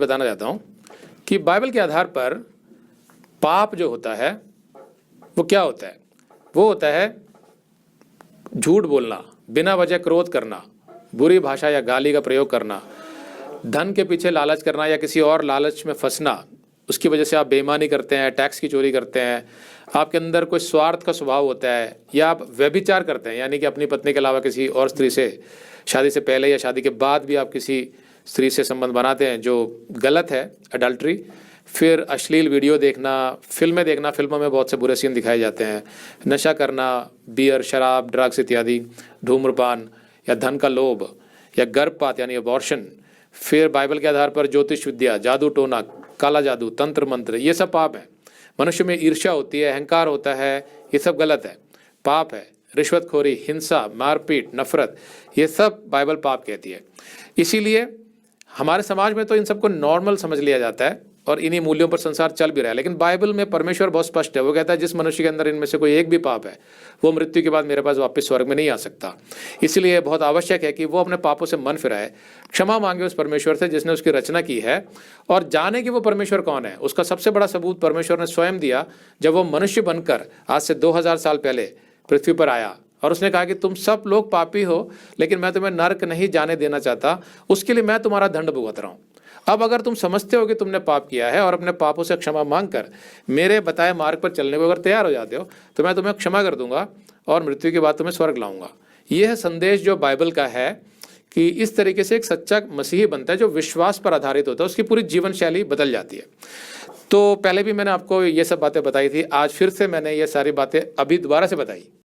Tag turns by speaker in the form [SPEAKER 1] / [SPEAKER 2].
[SPEAKER 1] बताना चाहता हूँ कि बाइबल के आधार पर पाप जो होता है वो क्या होता है। वो होता है झूठ बोलना, बिना वजह क्रोध करना, बुरी भाषा या गाली का प्रयोग करना, धन के पीछे लालच करना या किसी और लालच में फंसना, उसकी वजह से आप बेईमानी करते हैं, टैक्स की चोरी करते हैं, आपके अंदर कोई स्वार्थ का स्वभाव होता है, या आप व्यभिचार करते हैं, यानी कि अपनी पत्नी के अलावा किसी और स्त्री से शादी से पहले या शादी के बाद भी आप किसी स्त्री से संबंध बनाते हैं, जो गलत है, अडल्ट्री। फिर अश्लील वीडियो देखना, फिल्में देखना, फिल्मों में बहुत से बुरे सीन दिखाए जाते हैं, नशा करना, बियर, शराब, ड्रग्स इत्यादि, धूम्रपान या धन का लोभ या गर्भपात यानी अबॉर्शन। फिर बाइबल के आधार पर ज्योतिष विद्या, जादू टोना, काला जादू, तंत्र मंत्र, ये सब पाप है। मनुष्य में ईर्ष्या होती है, अहंकार होता है, ये सब गलत है, पाप है। रिश्वतखोरी, हिंसा, मारपीट, नफरत, ये सब बाइबल पाप कहती है। इसीलिए हमारे समाज में तो इन सबको नॉर्मल समझ लिया जाता है और इन्हीं मूल्यों पर संसार चल भी रहा है। लेकिन बाइबल में परमेश्वर बहुत स्पष्ट है, वो कहता है जिस मनुष्य के अंदर इनमें से कोई एक भी पाप है वो मृत्यु के बाद मेरे पास वापस स्वर्ग में नहीं आ सकता। इसलिए बहुत आवश्यक है कि वो अपने पापों से मन फिराए, क्षमा मांगे उस परमेश्वर से जिसने उसकी रचना की है, और जाने कि वो परमेश्वर कौन है। उसका सबसे बड़ा सबूत परमेश्वर ने स्वयं दिया जब वो मनुष्य बनकर आज से 2000 साल पहले पृथ्वी पर आया और उसने कहा कि तुम सब लोग पापी हो, लेकिन मैं तुम्हें नरक नहीं जाने देना चाहता, उसके लिए मैं तुम्हारा दंड भुगत रहा हूँ। अब अगर तुम समझते हो कि तुमने पाप किया है और अपने पापों से क्षमा मांगकर मेरे बताए मार्ग पर चलने को अगर तैयार हो जाते हो तो मैं तुम्हें क्षमा कर दूंगा और मृत्यु के बाद तुम्हें स्वर्ग लाऊंगा। यह है संदेश जो बाइबल का है कि इस तरीके से एक सच्चा मसीही बनता है जो विश्वास पर आधारित होता है, उसकी पूरी जीवन शैली बदल जाती है। तो पहले भी मैंने आपको ये सब बातें बताई थी, आज फिर से मैंने ये सारी बातें अभी दोबारा से बताई।